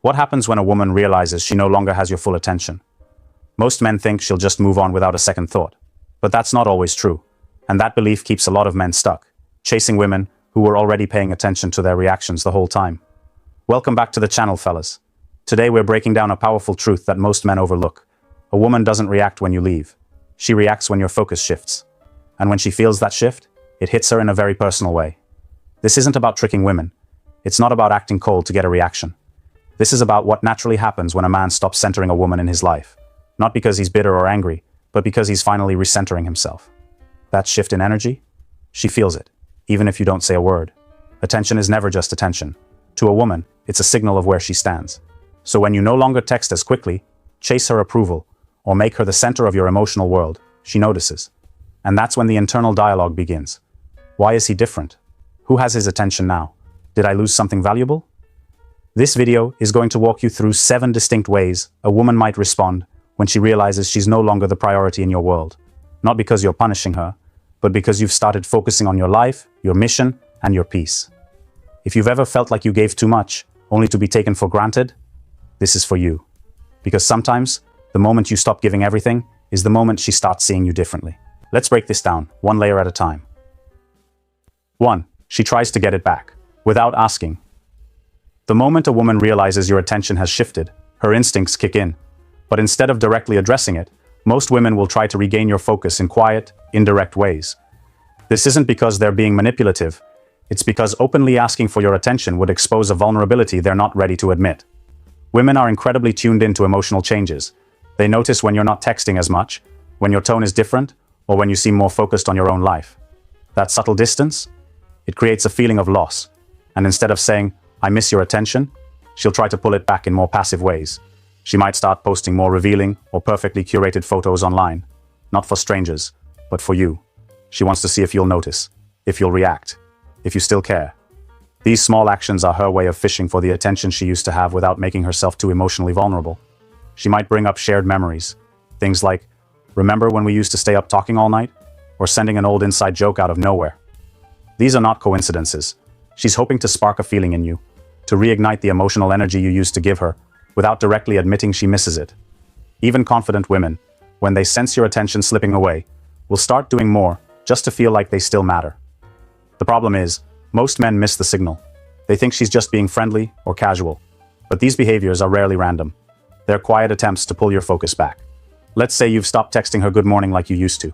What happens when a woman realizes she no longer has your full attention? Most men think she'll just move on without a second thought. But that's not always true. And that belief keeps a lot of men stuck, chasing women who were already paying attention to their reactions the whole time. Welcome back to the channel, fellas. Today we're breaking down a powerful truth that most men overlook. A woman doesn't react when you leave. She reacts when your focus shifts. And when she feels that shift, it hits her in a very personal way. This isn't about tricking women. It's not about acting cold to get a reaction. This is about what naturally happens when a man stops centering a woman in his life. Not because he's bitter or angry, but because he's finally recentering himself. That shift in energy? She feels it, even if you don't say a word. Attention is never just attention. To a woman, it's a signal of where she stands. So when you no longer text as quickly, chase her approval, or make her the center of your emotional world, she notices. And that's when the internal dialogue begins. Why is he different? Who has his attention now? Did I lose something valuable? This video is going to walk you through 7 distinct ways a woman might respond when she realizes she's no longer the priority in your world. Not because you're punishing her, but because you've started focusing on your life, your mission, and your peace. If you've ever felt like you gave too much, only to be taken for granted, this is for you. Because sometimes, the moment you stop giving everything is the moment she starts seeing you differently. Let's break this down, one layer at a time. 1. She tries to get it back, without asking. The moment a woman realizes your attention has shifted, her instincts kick in. But instead of directly addressing it, most women will try to regain your focus in quiet, indirect ways. This isn't because they're being manipulative. It's because openly asking for your attention would expose a vulnerability they're not ready to admit. Women are incredibly tuned into emotional changes. They notice when you're not texting as much, when your tone is different, or when you seem more focused on your own life. That subtle distance? It creates a feeling of loss. And instead of saying, "I miss your attention," she'll try to pull it back in more passive ways. She might start posting more revealing or perfectly curated photos online. Not for strangers, but for you. She wants to see if you'll notice, if you'll react, if you still care. These small actions are her way of fishing for the attention she used to have without making herself too emotionally vulnerable. She might bring up shared memories. Things like, "Remember when we used to stay up talking all night?" Or sending an old inside joke out of nowhere. These are not coincidences. She's hoping to spark a feeling in you, to reignite the emotional energy you used to give her, without directly admitting she misses it. Even confident women, when they sense your attention slipping away, will start doing more just to feel like they still matter. The problem is, most men miss the signal. They think she's just being friendly or casual. But these behaviors are rarely random. They're quiet attempts to pull your focus back. Let's say you've stopped texting her good morning like you used to.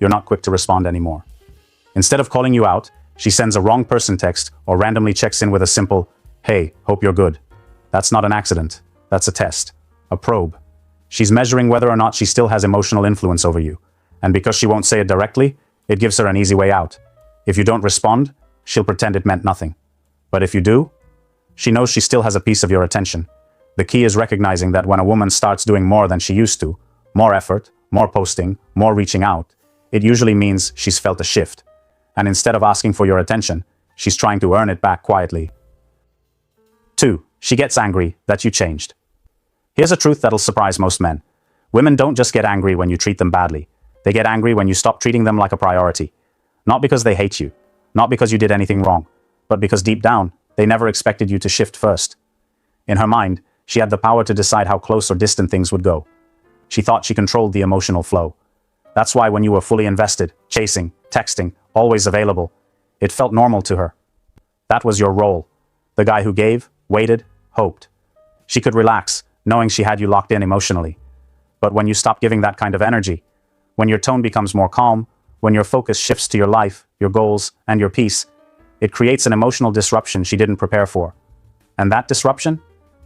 You're not quick to respond anymore. Instead of calling you out, she sends a wrong person text or randomly checks in with a simple, "Hey, hope you're good." That's not an accident. That's a test. A probe. She's measuring whether or not she still has emotional influence over you. And because she won't say it directly, it gives her an easy way out. If you don't respond, she'll pretend it meant nothing. But if you do, she knows she still has a piece of your attention. The key is recognizing that when a woman starts doing more than she used to, more effort, more posting, more reaching out, it usually means she's felt a shift. And instead of asking for your attention, she's trying to earn it back quietly. 2. She gets angry that you changed. Here's a truth that'll surprise most men. Women don't just get angry when you treat them badly. They get angry when you stop treating them like a priority. Not because they hate you, not because you did anything wrong, but because deep down, they never expected you to shift first. In her mind, she had the power to decide how close or distant things would go. She thought she controlled the emotional flow. That's why when you were fully invested, chasing, texting, always available, it felt normal to her. That was your role. The guy who gave, waited, hoped. She could relax, knowing she had you locked in emotionally. But when you stop giving that kind of energy, when your tone becomes more calm, when your focus shifts to your life, your goals, and your peace, it creates an emotional disruption she didn't prepare for. And that disruption?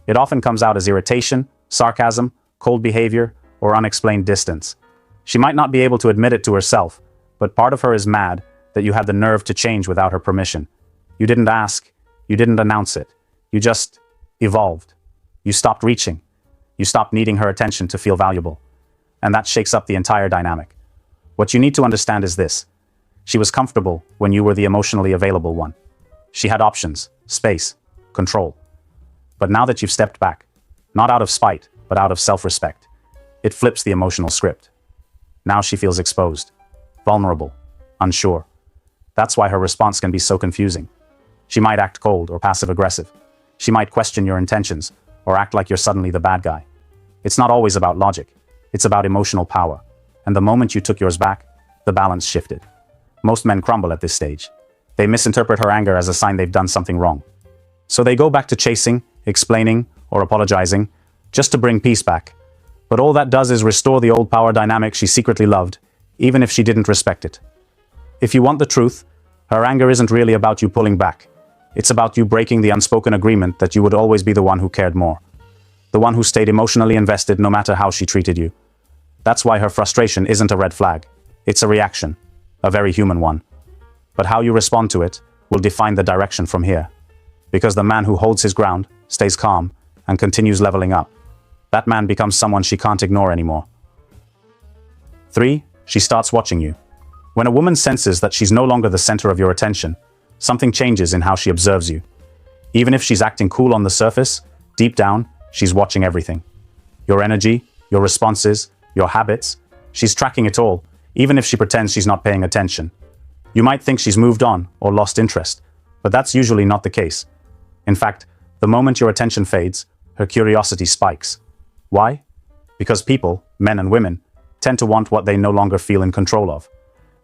It often comes out as irritation, sarcasm, cold behavior, or unexplained distance. She might not be able to admit it to herself, but part of her is mad that you had the nerve to change without her permission. You didn't ask, you didn't announce it. You just evolved. You stopped reaching. You stopped needing her attention to feel valuable. And that shakes up the entire dynamic. What you need to understand is this. She was comfortable when you were the emotionally available one. She had options, space, control. But now that you've stepped back, not out of spite, but out of self-respect, it flips the emotional script. Now she feels exposed, vulnerable, unsure. That's why her response can be so confusing. She might act cold or passive-aggressive. She might question your intentions, or act like you're suddenly the bad guy. It's not always about logic. It's about emotional power. And the moment you took yours back, the balance shifted. Most men crumble at this stage. They misinterpret her anger as a sign they've done something wrong. So they go back to chasing, explaining, or apologizing, just to bring peace back. But all that does is restore the old power dynamic she secretly loved, even if she didn't respect it. If you want the truth, her anger isn't really about you pulling back. It's about you breaking the unspoken agreement that you would always be the one who cared more. The one who stayed emotionally invested no matter how she treated you. That's why her frustration isn't a red flag. It's a reaction, a very human one. But how you respond to it will define the direction from here. Because the man who holds his ground, stays calm, and continues leveling up, that man becomes someone she can't ignore anymore. 3. She starts watching you. When a woman senses that she's no longer the center of your attention, something changes in how she observes you. Even if she's acting cool on the surface, deep down, she's watching everything. Your energy, your responses, your habits, she's tracking it all, even if she pretends she's not paying attention. You might think she's moved on or lost interest, but that's usually not the case. In fact, the moment your attention fades, her curiosity spikes. Why? Because people, men and women, tend to want what they no longer feel in control of.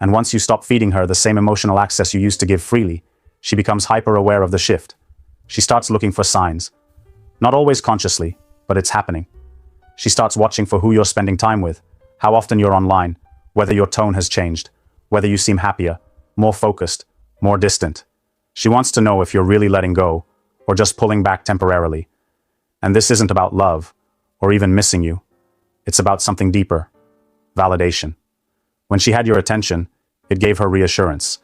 And once you stop feeding her the same emotional access you used to give freely, she becomes hyper-aware of the shift. She starts looking for signs. Not always consciously, but it's happening. She starts watching for who you're spending time with, how often you're online, whether your tone has changed, whether you seem happier, more focused, more distant. She wants to know if you're really letting go, or just pulling back temporarily. And this isn't about love, or even missing you. It's about something deeper. Validation. When she had your attention, it gave her reassurance.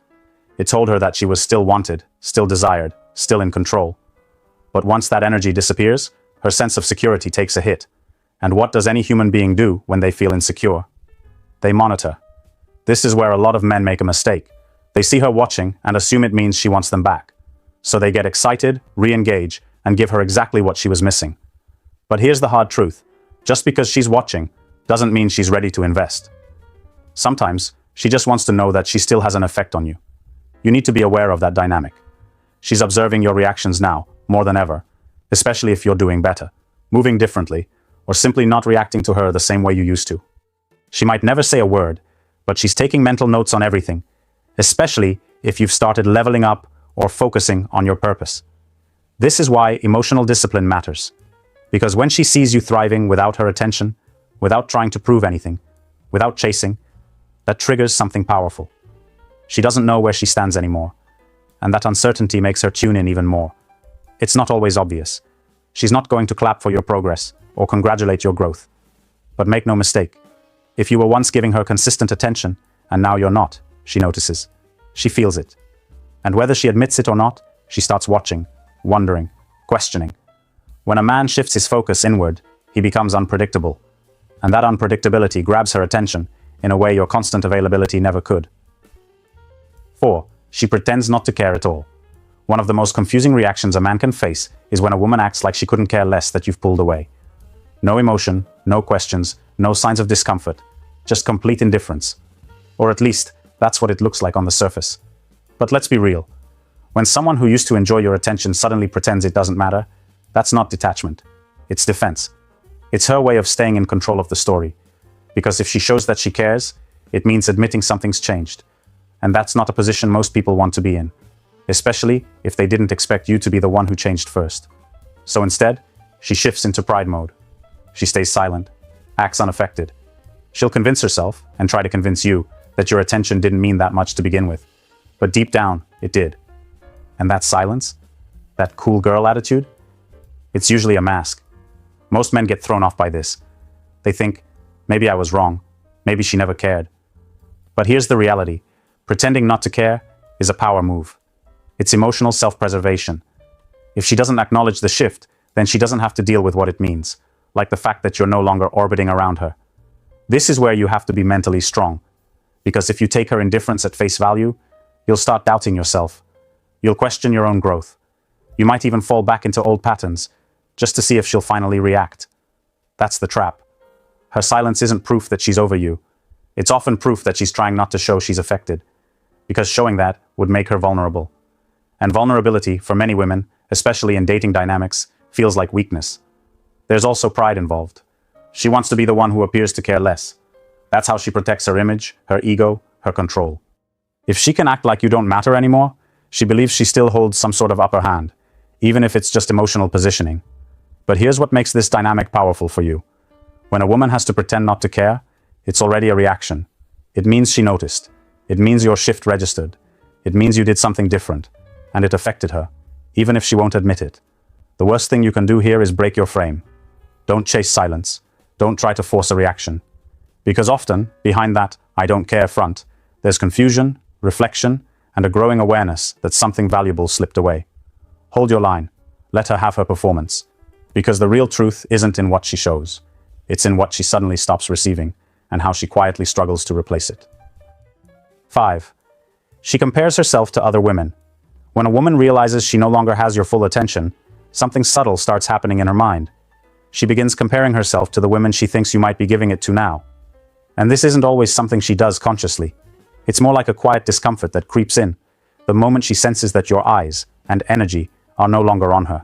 It told her that she was still wanted, still desired, still in control. But once that energy disappears, her sense of security takes a hit. And what does any human being do when they feel insecure? They monitor. This is where a lot of men make a mistake. They see her watching and assume it means she wants them back. So they get excited, re-engage, and give her exactly what she was missing. But here's the hard truth. Just because she's watching doesn't mean she's ready to invest. Sometimes, she just wants to know that she still has an effect on you. You need to be aware of that dynamic. She's observing your reactions now, more than ever, especially if you're doing better, moving differently, or simply not reacting to her the same way you used to. She might never say a word, but she's taking mental notes on everything, especially if you've started leveling up or focusing on your purpose. This is why emotional discipline matters. Because when she sees you thriving without her attention, without trying to prove anything, without chasing, that triggers something powerful. She doesn't know where she stands anymore, and that uncertainty makes her tune in even more. It's not always obvious. She's not going to clap for your progress or congratulate your growth. But make no mistake, if you were once giving her consistent attention and now you're not, she notices. She feels it. And whether she admits it or not, she starts watching, wondering, questioning. When a man shifts his focus inward, he becomes unpredictable. And that unpredictability grabs her attention in a way your constant availability never could. 4. She pretends not to care at all. One of the most confusing reactions a man can face is when a woman acts like she couldn't care less that you've pulled away. No emotion, no questions, no signs of discomfort, just complete indifference. Or at least, that's what it looks like on the surface. But let's be real. When someone who used to enjoy your attention suddenly pretends it doesn't matter, that's not detachment. It's defense. It's her way of staying in control of the story. Because if she shows that she cares, it means admitting something's changed. And that's not a position most people want to be in, especially if they didn't expect you to be the one who changed first. So instead, she shifts into pride mode. She stays silent, acts unaffected. She'll convince herself, and try to convince you, that your attention didn't mean that much to begin with. But deep down, it did. And that silence, that cool girl attitude, it's usually a mask. Most men get thrown off by this. They think, maybe I was wrong. Maybe she never cared. But here's the reality. Pretending not to care is a power move. It's emotional self-preservation. If she doesn't acknowledge the shift, then she doesn't have to deal with what it means, like the fact that you're no longer orbiting around her. This is where you have to be mentally strong. Because if you take her indifference at face value, you'll start doubting yourself. You'll question your own growth. You might even fall back into old patterns, just to see if she'll finally react. That's the trap. Her silence isn't proof that she's over you. It's often proof that she's trying not to show she's affected, because showing that would make her vulnerable. And vulnerability, for many women, especially in dating dynamics, feels like weakness. There's also pride involved. She wants to be the one who appears to care less. That's how she protects her image, her ego, her control. If she can act like you don't matter anymore, she believes she still holds some sort of upper hand, even if it's just emotional positioning. But here's what makes this dynamic powerful for you. When a woman has to pretend not to care, it's already a reaction. It means she noticed. It means your shift registered. It means you did something different, and it affected her, even if she won't admit it. The worst thing you can do here is break your frame. Don't chase silence. Don't try to force a reaction. Because often, behind that "I don't care" front, there's confusion, reflection, and a growing awareness that something valuable slipped away. Hold your line. Let her have her performance. Because the real truth isn't in what she shows. It's in what she suddenly stops receiving, and how she quietly struggles to replace it. 5. She compares herself to other women. When a woman realizes she no longer has your full attention, something subtle starts happening in her mind. She begins comparing herself to the women she thinks you might be giving it to now. And this isn't always something she does consciously. It's more like a quiet discomfort that creeps in the moment she senses that your eyes and energy are no longer on her.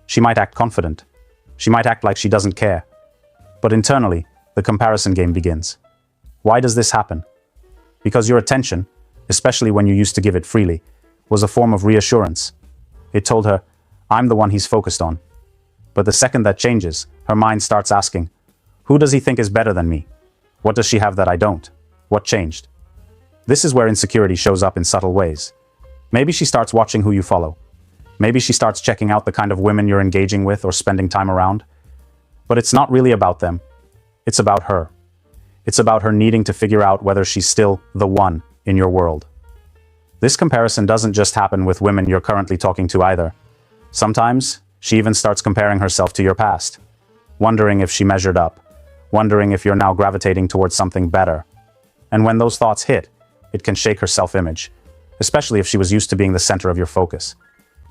She might act confident. She might act like she doesn't care. But internally, the comparison game begins. Why does this happen? Because your attention, especially when you used to give it freely, was a form of reassurance. It told her, "I'm the one he's focused on." But the second that changes, her mind starts asking, "Who does he think is better than me? What does she have that I don't? What changed?" This is where insecurity shows up in subtle ways. Maybe she starts watching who you follow. Maybe she starts checking out the kind of women you're engaging with or spending time around. But it's not really about them. It's about her. It's about her needing to figure out whether she's still the one in your world. This comparison doesn't just happen with women you're currently talking to either. Sometimes, she even starts comparing herself to your past, wondering if she measured up, wondering if you're now gravitating towards something better. And when those thoughts hit, it can shake her self-image, especially if she was used to being the center of your focus.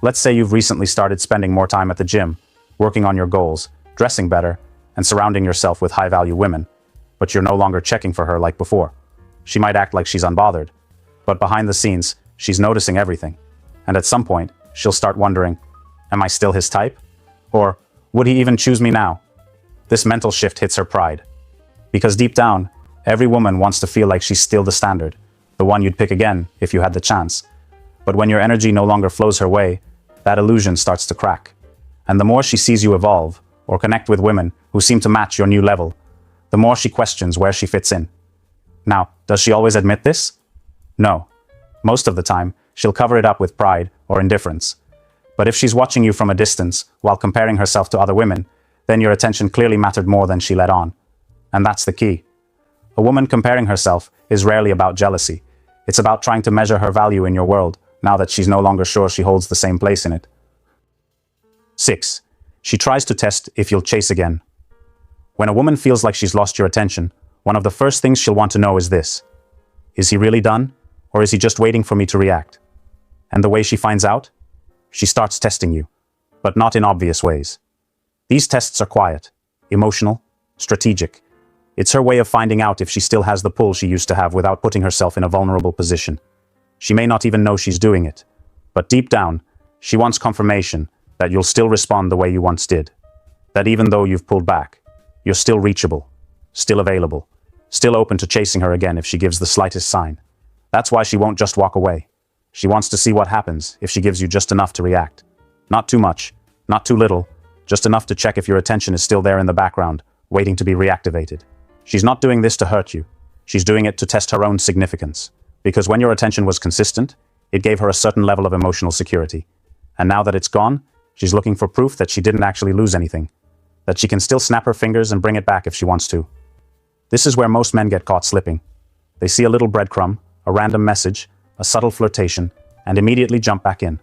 Let's say you've recently started spending more time at the gym, working on your goals, dressing better, and surrounding yourself with high-value women, but you're no longer checking for her like before. She might act like she's unbothered, but behind the scenes, she's noticing everything. And at some point, she'll start wondering, am I still his type? Or would he even choose me now? This mental shift hits her pride. Because deep down, every woman wants to feel like she's still the standard, the one you'd pick again if you had the chance. But when your energy no longer flows her way, that illusion starts to crack. And the more she sees you evolve, or connect with women who seem to match your new level, the more she questions where she fits in. Now, does she always admit this? No. Most of the time, she'll cover it up with pride or indifference. But if she's watching you from a distance while comparing herself to other women, then your attention clearly mattered more than she let on. And that's the key. A woman comparing herself is rarely about jealousy. It's about trying to measure her value in your world now that she's no longer sure she holds the same place in it. 6. She tries to test if you'll chase again. When a woman feels like she's lost your attention, one of the first things she'll want to know is this: is he really done? Or is he just waiting for me to react? And the way she finds out? She starts testing you, but not in obvious ways. These tests are quiet, emotional, strategic. It's her way of finding out if she still has the pull she used to have without putting herself in a vulnerable position. She may not even know she's doing it, but deep down, she wants confirmation that you'll still respond the way you once did. That even though you've pulled back, you're still reachable, still available, still open to chasing her again if she gives the slightest sign. That's why she won't just walk away. She wants to see what happens if she gives you just enough to react. Not too much, not too little, just enough to check if your attention is still there in the background, waiting to be reactivated. She's not doing this to hurt you. She's doing it to test her own significance. Because when your attention was consistent, it gave her a certain level of emotional security. And now that it's gone, she's looking for proof that she didn't actually lose anything. That she can still snap her fingers and bring it back if she wants to. This is where most men get caught slipping. They see a little breadcrumb, a random message, a subtle flirtation, and immediately jump back in.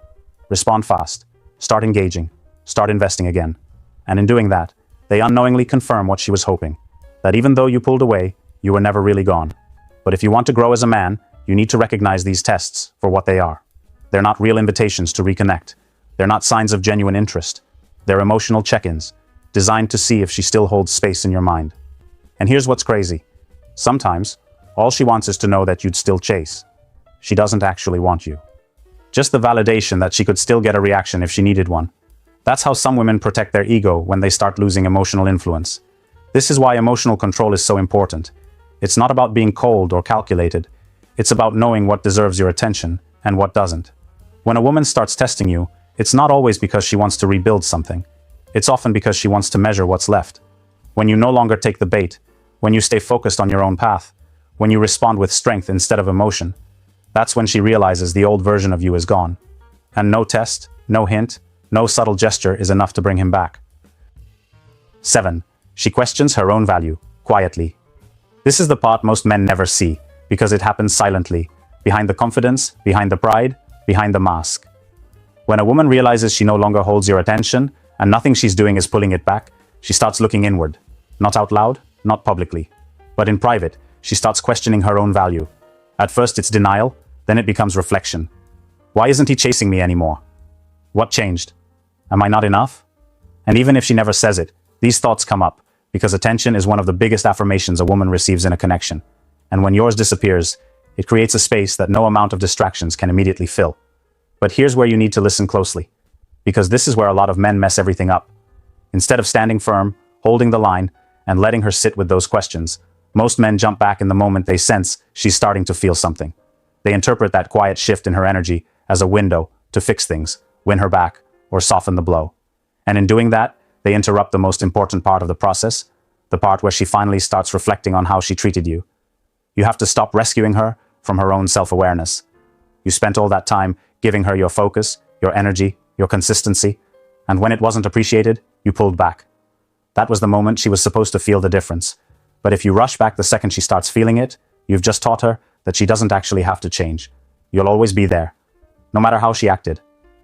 Respond fast. Start engaging. Start investing again. And in doing that, they unknowingly confirm what she was hoping. That even though you pulled away, you were never really gone. But if you want to grow as a man, you need to recognize these tests for what they are. They're not real invitations to reconnect. They're not signs of genuine interest. They're emotional check-ins, designed to see if she still holds space in your mind. And here's what's crazy. Sometimes, all she wants is to know that you'd still chase. She doesn't actually want you. Just the validation that she could still get a reaction if she needed one. That's how some women protect their ego when they start losing emotional influence. This is why emotional control is so important. It's not about being cold or calculated. It's about knowing what deserves your attention and what doesn't. When a woman starts testing you, it's not always because she wants to rebuild something. It's often because she wants to measure what's left. When you no longer take the bait, when you stay focused on your own path, when you respond with strength instead of emotion, that's when she realizes the old version of you is gone. And no test, no hint, no subtle gesture is enough to bring him back. 7. She questions her own value, quietly. This is the part most men never see, because it happens silently, behind the confidence, behind the pride, behind the mask. When a woman realizes she no longer holds your attention, and nothing she's doing is pulling it back, she starts looking inward. Not out loud, not publicly. But in private, she starts questioning her own value. At first it's denial, then it becomes reflection. Why isn't he chasing me anymore? What changed? Am I not enough? And even if she never says it, these thoughts come up, because attention is one of the biggest affirmations a woman receives in a connection. And when yours disappears, it creates a space that no amount of distractions can immediately fill. But here's where you need to listen closely, because this is where a lot of men mess everything up. Instead of standing firm, holding the line, and letting her sit with those questions, most men jump back in the moment they sense she's starting to feel something. They interpret that quiet shift in her energy as a window to fix things, win her back, or soften the blow. And in doing that, they interrupt the most important part of the process, the part where she finally starts reflecting on how she treated you. You have to stop rescuing her from her own self-awareness. You spent all that time giving her your focus, your energy, your consistency, and when it wasn't appreciated, you pulled back. That was the moment she was supposed to feel the difference. But if you rush back the second she starts feeling it, you've just taught her that she doesn't actually have to change. You'll always be there, no matter how she acted.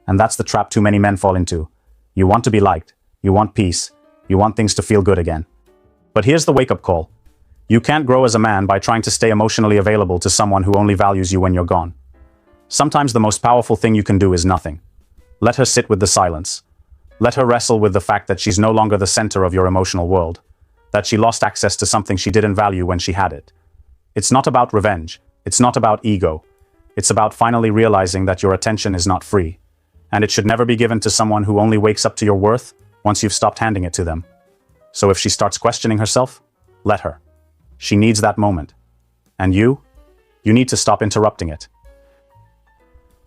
And that's the trap too many men fall into. You want to be liked. You want peace. You want things to feel good again. But here's the wake-up call. You can't grow as a man by trying to stay emotionally available to someone who only values you when you're gone. Sometimes the most powerful thing you can do is nothing. Let her sit with the silence. Let her wrestle with the fact that she's no longer the center of your emotional world, that she lost access to something she didn't value when she had it. It's not about revenge. It's not about ego. It's about finally realizing that your attention is not free, and it should never be given to someone who only wakes up to your worth once you've stopped handing it to them. So if she starts questioning herself, let her. She needs that moment. And you need to stop interrupting it.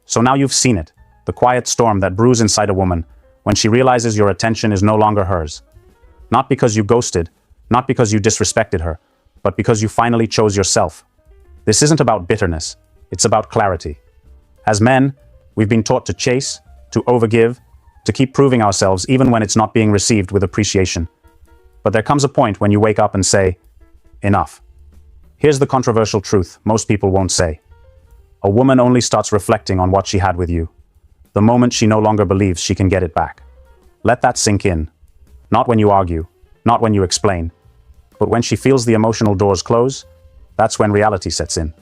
So now you've seen it, the quiet storm that brews inside a woman when she realizes your attention is no longer hers. Not because you ghosted, not because you disrespected her, but because you finally chose yourself. This isn't about bitterness, it's about clarity. As men, we've been taught to chase, to overgive, to keep proving ourselves even when it's not being received with appreciation. But there comes a point when you wake up and say, enough. Here's the controversial truth most people won't say. A woman only starts reflecting on what she had with you the moment she no longer believes she can get it back. Let that sink in. Not when you argue, not when you explain, but when she feels the emotional doors close, that's when reality sets in.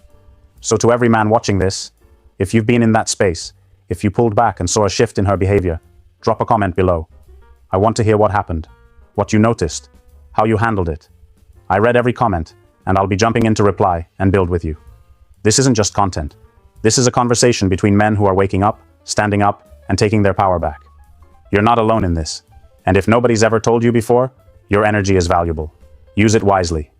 So to every man watching this, if you've been in that space, if you pulled back and saw a shift in her behavior, drop a comment below. I want to hear what happened, what you noticed, how you handled it. I read every comment, and I'll be jumping in to reply and build with you. This isn't just content. This is a conversation between men who are waking up, standing up, and taking their power back. You're not alone in this. And if nobody's ever told you before, your energy is valuable. Use it wisely.